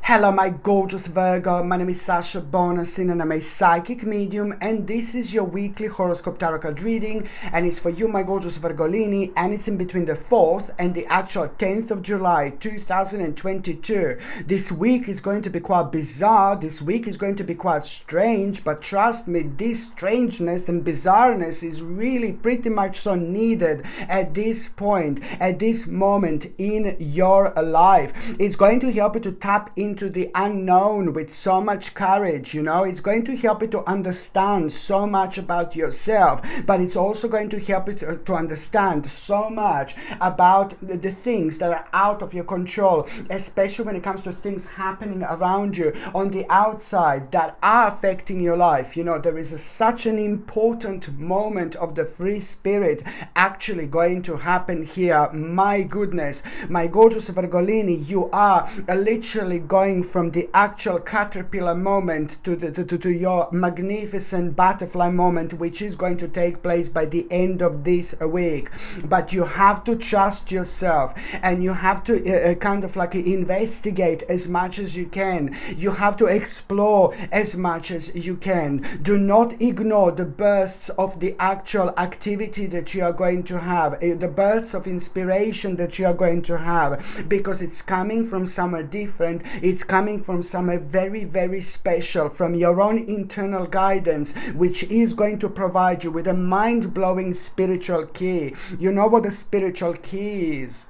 Hello my gorgeous Virgo, my name is Sasha Bonasin and I'm a psychic medium, and this is your weekly horoscope tarot card reading, and it's for you my gorgeous Virgolini, and it's in between the 4th and the actual 10th of July 2022. This week is going to be quite bizarre, this week is going to be quite strange, but trust me, this strangeness and bizarreness is really pretty much so needed at this point, at this moment in your life. It's going to help you to tap into the unknown with so much courage, it's going to help you to understand so much about yourself, but it's also going to help you to understand so much about the things that are out of your control, especially when it comes to things happening around you on the outside that are affecting your life. There is such an important moment of the free spirit actually going to happen here. My goodness, my gorgeous Virgolini, you are literally going from the actual caterpillar moment to your magnificent butterfly moment, which is going to take place by the end of this week. But you have to trust yourself, and you have to kind of like investigate as much as you can. You have to explore as much as you can. Do not ignore the bursts of the actual activity that you are going to have, the bursts of inspiration that you are going to have, because it's coming from somewhere different. It's coming from somewhere very, very special, from your own internal guidance, which is going to provide you with a mind-blowing spiritual key. You know what the spiritual key is?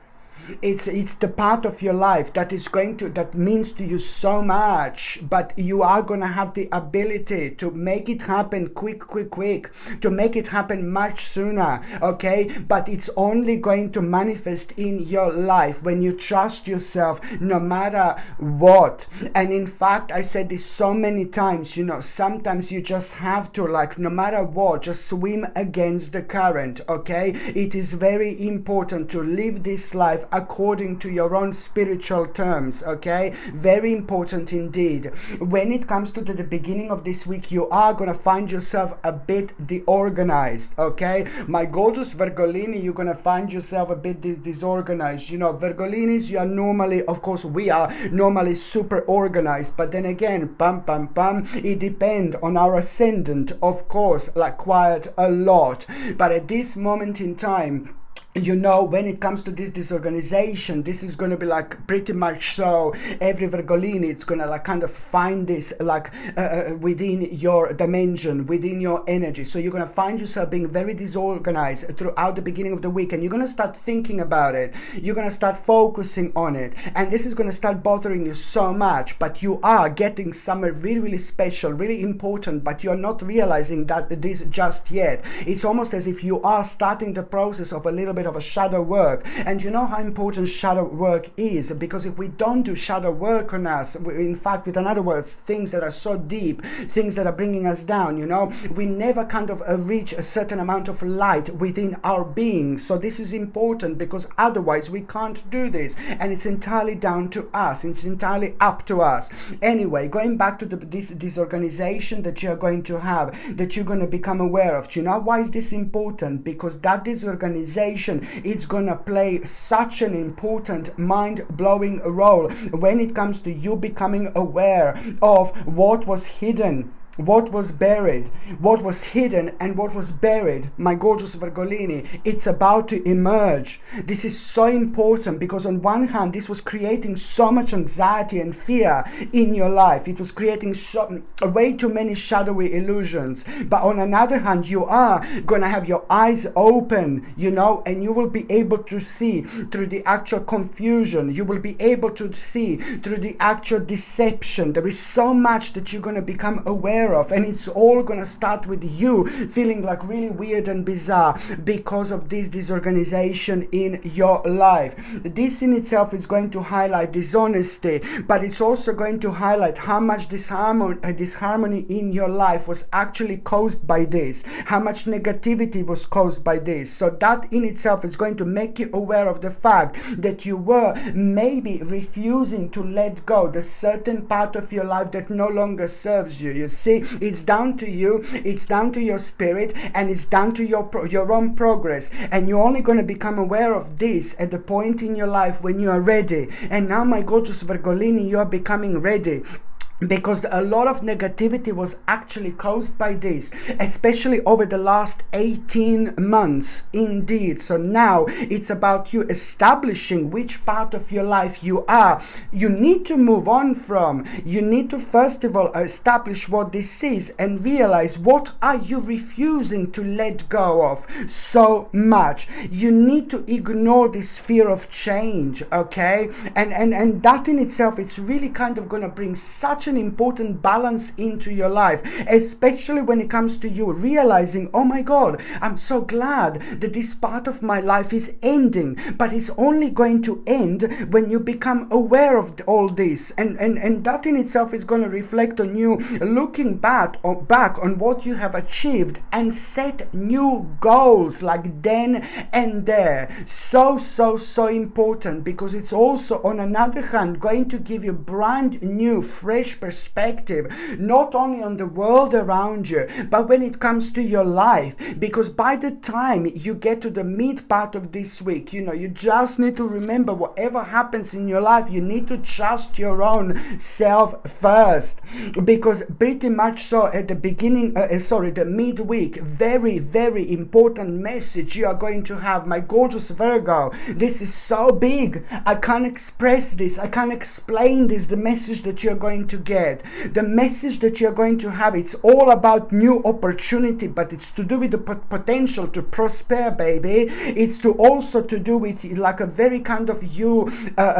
It's the part of your life that means to you so much, but you are gonna have the ability to make it happen quick, to make it happen much sooner, okay? But it's only going to manifest in your life when you trust yourself no matter what. And in fact, I said this so many times, sometimes you just have to, no matter what, just swim against the current, okay? It is very important to live this life according to your own spiritual terms, okay? Very important indeed. When it comes to the beginning of this week, you are gonna find yourself a bit disorganized, okay? My gorgeous Virgolini, you're gonna find yourself a bit disorganized. Virgolinis, you are normally, of course, we are normally super organized, but then again, it depends on our ascendant, of course, quite a lot. But at this moment in time, when it comes to this disorganization, this is going to be pretty much so every Virgolini, it's going to kind of find this within your dimension, within your energy. So you're going to find yourself being very disorganized throughout the beginning of the week, and you're going to start thinking about it. You're going to start focusing on it, and this is going to start bothering you so much, but you are getting somewhere really, really special, really important, but you're not realizing that this just yet. It's almost as if you are starting the process of a little bit of a shadow work. And you know how important shadow work is, because if we don't do shadow work on us, in fact, in other words, things that are so deep, things that are bringing us down, we never kind of reach a certain amount of light within our being. So this is important, because otherwise we can't do this, and it's entirely down to us. It's entirely up to us. Anyway, going back to this disorganization that you're going to have, that you're going to become aware of. Why is this important? Because that disorganization, it's gonna play such an important mind-blowing role when it comes to you becoming aware of what was hidden, what was buried, what was hidden and what was buried. My gorgeous Virgolini, it's about to emerge. This is so important, because on one hand, this was creating so much anxiety and fear in your life. It was creating way too many shadowy illusions. But on another hand, you are gonna have your eyes open, and you will be able to see through the actual confusion. You will be able to see through the actual deception. There is so much that you're gonna become aware of, and it's all gonna start with you feeling really weird and bizarre because of this disorganization in your life. This in itself is going to highlight dishonesty, but it's also going to highlight how much disharmony in your life was actually caused by this, how much negativity was caused by this. So that in itself is going to make you aware of the fact that you were maybe refusing to let go the certain part of your life that no longer serves you. You see, see, it's down to you, it's down to your spirit, and it's down to your own progress. And you're only going to become aware of this at the point in your life when you are ready. And now, my gorgeous Virgolini, you are becoming ready. Because a lot of negativity was actually caused by this, especially over the last 18 months, indeed. So now it's about you establishing which part of your life you are. You need to move on from. You need to first of all establish what this is and realize what are you refusing to let go of so much. You need to ignore this fear of change, okay? And that in itself, it's really kind of going to bring such an important balance into your life, especially when it comes to you realizing, oh my God, I'm so glad that this part of my life is ending, but it's only going to end when you become aware of all this, and that in itself is going to reflect on you looking back on what you have achieved and set new goals like then and there. So important, because it's also on another hand going to give you brand new fresh perspective, not only on the world around you, but when it comes to your life. Because by the time you get to the mid part of this week, you just need to remember, whatever happens in your life, you need to trust your own self first. Because pretty much so at the beginning, the midweek, very, very important message you are going to have, my gorgeous Virgo. This is so big. I can't express this. I can't explain this, the message that you're going to get. The message that you're going to have, it's all about new opportunity, but it's to do with the potential to prosper, baby. It's to also to do with like a very kind of you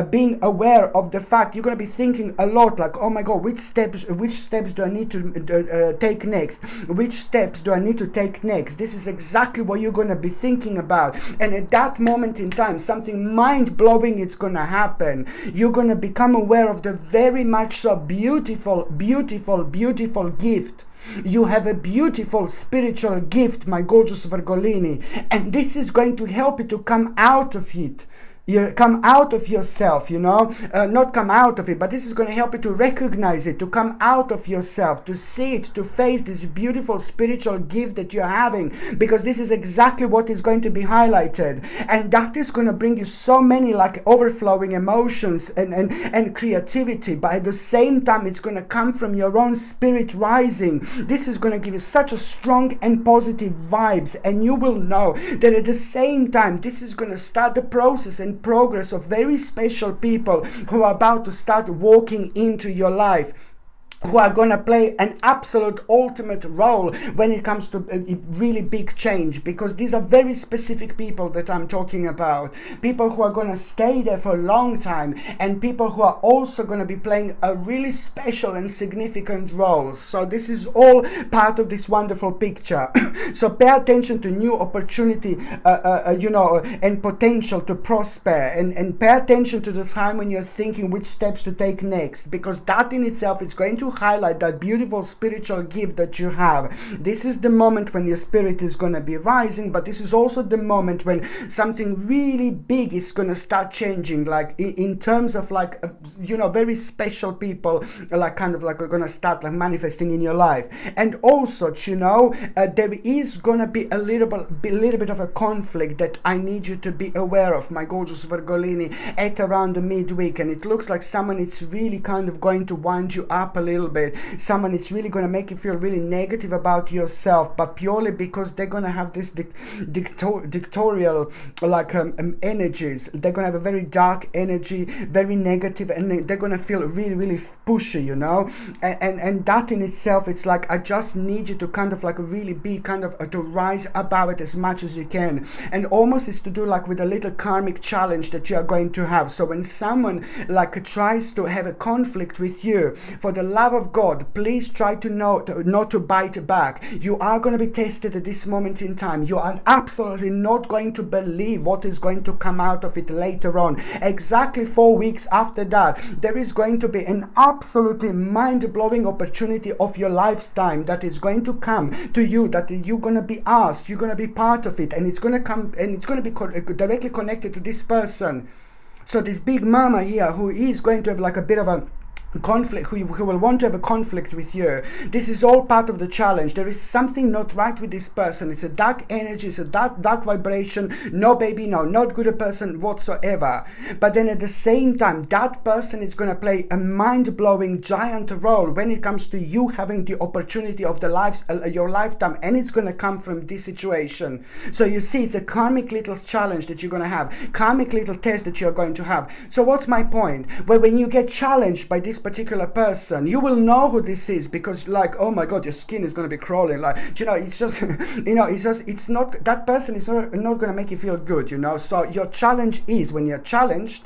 being aware of the fact you're going to be thinking a lot like, oh my God, which steps do I need to take next? Which steps do I need to take next? This is exactly what you're going to be thinking about. And at that moment in time, something mind-blowing is going to happen. You're going to become aware of the very much so beautiful gift. You have a beautiful spiritual gift, my gorgeous Virgolini, and this is going to help you to come out of it. You come out of yourself, not come out of it, but this is going to help you to recognize it, to come out of yourself, to see it, to face this beautiful spiritual gift that you're having, because this is exactly what is going to be highlighted. And that is going to bring you so many like overflowing emotions and creativity, but at the same time it's going to come from your own spirit rising. This is going to give you such a strong and positive vibes, and you will know that at the same time this is going to start the process and progress of very special people who are about to start walking into your life, who are going to play an absolute ultimate role when it comes to a really big change, because these are very specific people that I'm talking about. People who are going to stay there for a long time, and people who are also going to be playing a really special and significant role. So this is all part of this wonderful picture. So pay attention to new opportunity, and potential to prosper, and pay attention to the time when you're thinking which steps to take next, because that in itself is going to highlight that beautiful spiritual gift that you have. This is the moment when your spirit is going to be rising, but this is also the moment when something really big is going to start changing, like in terms of like very special people like kind of like are going to start like manifesting in your life. And also there is going to be a little bit of a conflict that I need you to be aware of, my gorgeous Virgolini, at around the midweek. And it looks like someone is really kind of going to wind you up a little bit. Someone is really going to make you feel really negative about yourself, but purely because they're going to have this dictatorial like energies. They're going to have a very dark energy, very negative, and they're going to feel really, really pushy, and that in itself, it's like, I just need you to kind of like really be kind of to rise above it as much as you can. And almost is to do like with a little karmic challenge that you are going to have. So when someone like tries to have a conflict with you, for the love of God, please try to not to bite back. You are going to be tested at this moment in time. You are absolutely not going to believe what is going to come out of it later on. Exactly 4 weeks after that, there is going to be an absolutely mind-blowing opportunity of your lifetime that is going to come to you, that you're going to be asked, you're going to be part of it, and it's going to come, and it's going to be directly connected to this person. So this big mama here, who is going to have like a bit of a conflict, who will want to have a conflict with you. This is all part of the challenge. There is something not right with this person. It's a dark energy, it's a dark vibration. No, baby, no, not good a person whatsoever. But then at the same time, that person is going to play a mind-blowing giant role when it comes to you having the opportunity of your lifetime, and it's going to come from this situation. So you see, it's a karmic little challenge that you're going to have, karmic little test that you're going to have. So what's my point? Well, when you get challenged by this particular person, you will know who this is, because like, oh my god, your skin is going to be crawling, like, you know, it's just it's not, that person is not going to make you feel good, you know. So your challenge is, when you're challenged,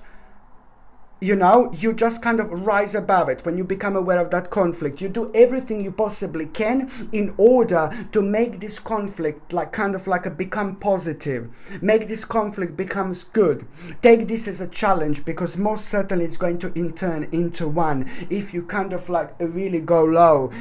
you know, you just kind of rise above it. When you become aware of that conflict, you do everything you possibly can in order to make this conflict become positive, make this conflict becomes good. Take this as a challenge, because most certainly it's going to in turn into one if you kind of like really go low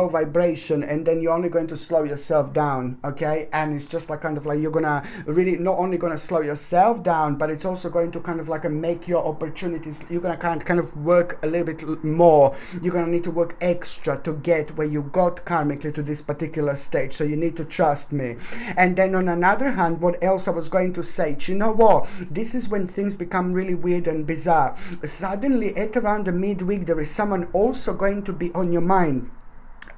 vibration, and then you're only going to slow yourself down, okay? And it's just like kind of like you're gonna really not only gonna slow yourself down, but it's also going to kind of like make your opportunities, you're gonna kind of work a little bit more. You're gonna need to work extra to get where you got karmically to this particular stage. So you need to trust me. And then on another hand, what else I was going to say, do you know what? This is when things become really weird and bizarre. Suddenly at around the midweek, there is someone also going to be on your mind.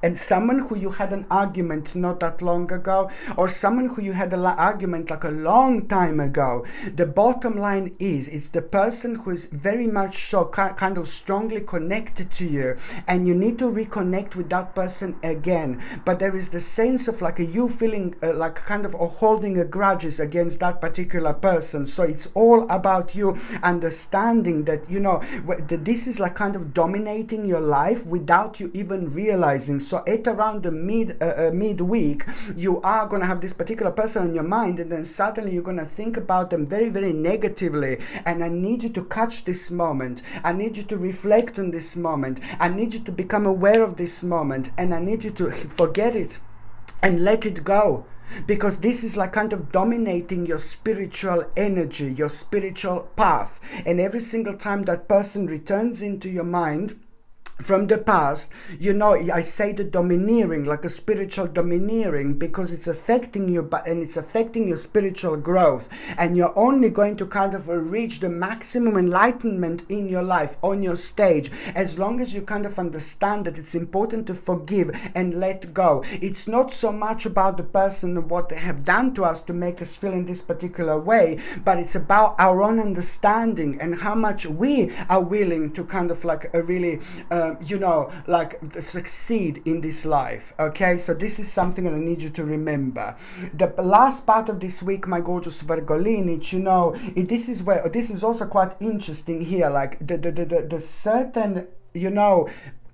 And someone who you had an argument not that long ago, or someone who you had an argument like a long time ago. The bottom line is, it's the person who is very much so kind of strongly connected to you, and you need to reconnect with that person again. But there is the sense of like you feeling like kind of holding a grudges against that particular person. So it's all about you understanding that, you know, that this is like kind of dominating your life without you even realizing. So at around the midweek, you are going to have this particular person in your mind, and then suddenly you're going to think about them very, very negatively. And I need you to catch this moment. I need you to reflect on this moment. I need you to become aware of this moment, and I need you to forget it and let it go. Because this is like kind of dominating your spiritual energy, your spiritual path. And every single time that person returns into your mind from the past, you know, I say the domineering, like a spiritual domineering, because it's affecting you, and it's affecting your spiritual growth, and you're only going to kind of reach the maximum enlightenment in your life on your stage as long as you kind of understand that it's important to forgive and let go. It's not so much about the person and what they have done to us to make us feel in this particular way, but it's about our own understanding and how much we are willing to kind of like really you know, like succeed in this life. Okay, so this is something that I need you to remember. The last part of this week, my gorgeous Virgolini, you know, this is also quite interesting here, like the certain, you know,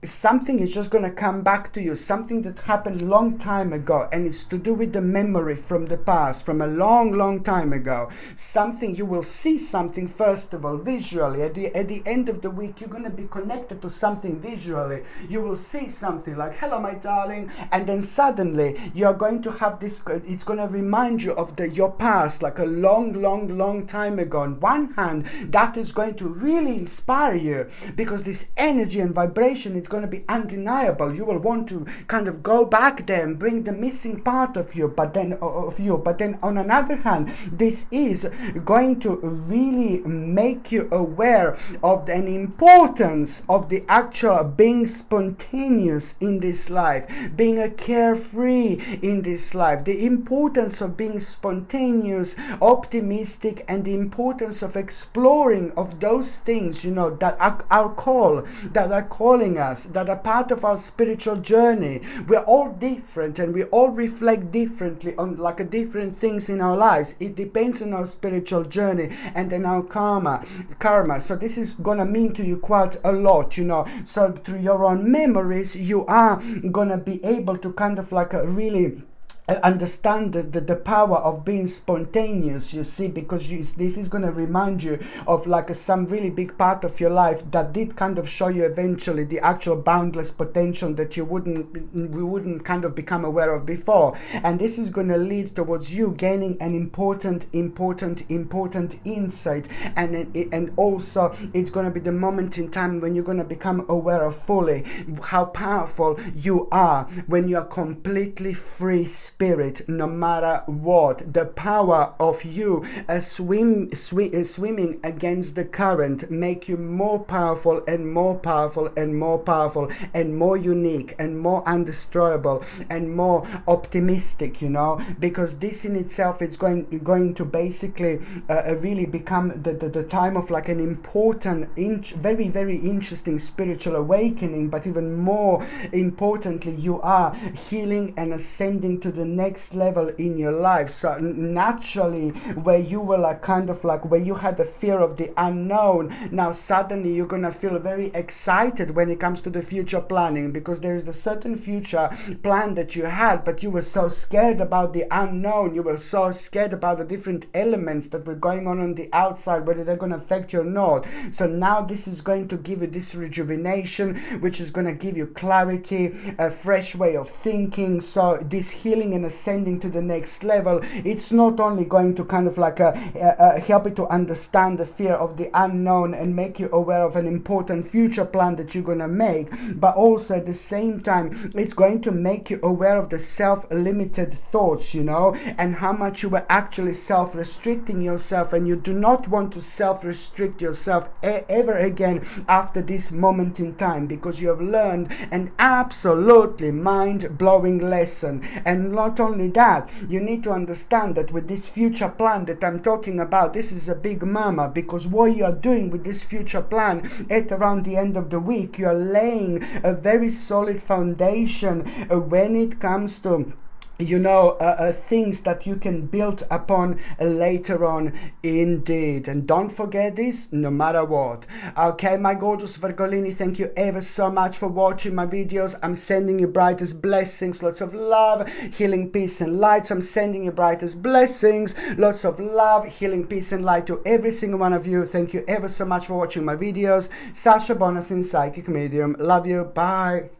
something is just going to come back to you, something that happened a long time ago, and it's to do with the memory from the past, from a long time ago. Something, you will see something first of all visually. At the end of the week, you're going to be connected to something visually. You will see something like, hello my darling, and then suddenly you're going to have this, it's going to remind you of your past, like a long time ago. On one hand, that is going to really inspire you, because this energy and vibration is going to be undeniable. You will want to kind of go back there and bring the missing part of you, but then on another hand, this is going to really make you aware of the importance of the actual being spontaneous in this life, being a carefree in this life, the importance of being spontaneous, optimistic, and the importance of exploring of those things, you know, that are calling us, that are part of our spiritual journey. We're all different, and we all reflect differently on like different things in our lives. It depends on our spiritual journey and then our karma. So this is gonna mean to you quite a lot, you know. So through your own memories, you are gonna be able to kind of like really understand the power of being spontaneous, you see, because this is going to remind you of like some really big part of your life that did kind of show you eventually the actual boundless potential that we wouldn't kind of become aware of before. And this is going to lead towards you gaining an important insight, and also it's going to be the moment in time when you're going to become aware of fully how powerful you are when you are completely free spirit, no matter what. The power of you swimming against the current make you more powerful and more powerful and more powerful and more unique and more undestroyable and more optimistic, you know, because this in itself is going to basically really become the time of like an important very, very interesting spiritual awakening. But even more importantly, you are healing and ascending to the next level in your life. So naturally, where you were like kind of like where you had the fear of the unknown, now suddenly you're gonna feel very excited when it comes to the future planning, because there is a certain future plan that you had, but you were so scared about the unknown. You were so scared about the different elements that were going on the outside, whether they're going to affect you or not. So now this is going to give you this rejuvenation, which is going to give you clarity, a fresh way of thinking. So this healing and ascending to the next level, it's not only going to kind of like help you to understand the fear of the unknown and make you aware of an important future plan that you're going to make, but also at the same time it's going to make you aware of the self-limited thoughts, you know, and how much you were actually self-restricting yourself, and you do not want to self-restrict yourself ever again after this moment in time, because you have learned an absolutely mind-blowing lesson. And not only that, you need to understand that with this future plan that I'm talking about, this is a big mama, because what you are doing with this future plan at around the end of the week, you are laying a very solid foundation when it comes to, you know, things that you can build upon later on indeed. And don't forget this no matter what. Okay, my gorgeous Virgolini, thank you ever so much for watching my videos. I'm sending you brightest blessings, lots of love, healing, peace and light. So I'm sending you brightest blessings, lots of love, healing, peace and light to every single one of you. Thank you ever so much for watching my videos. Sasha Bonasin, psychic medium. Love you. Bye.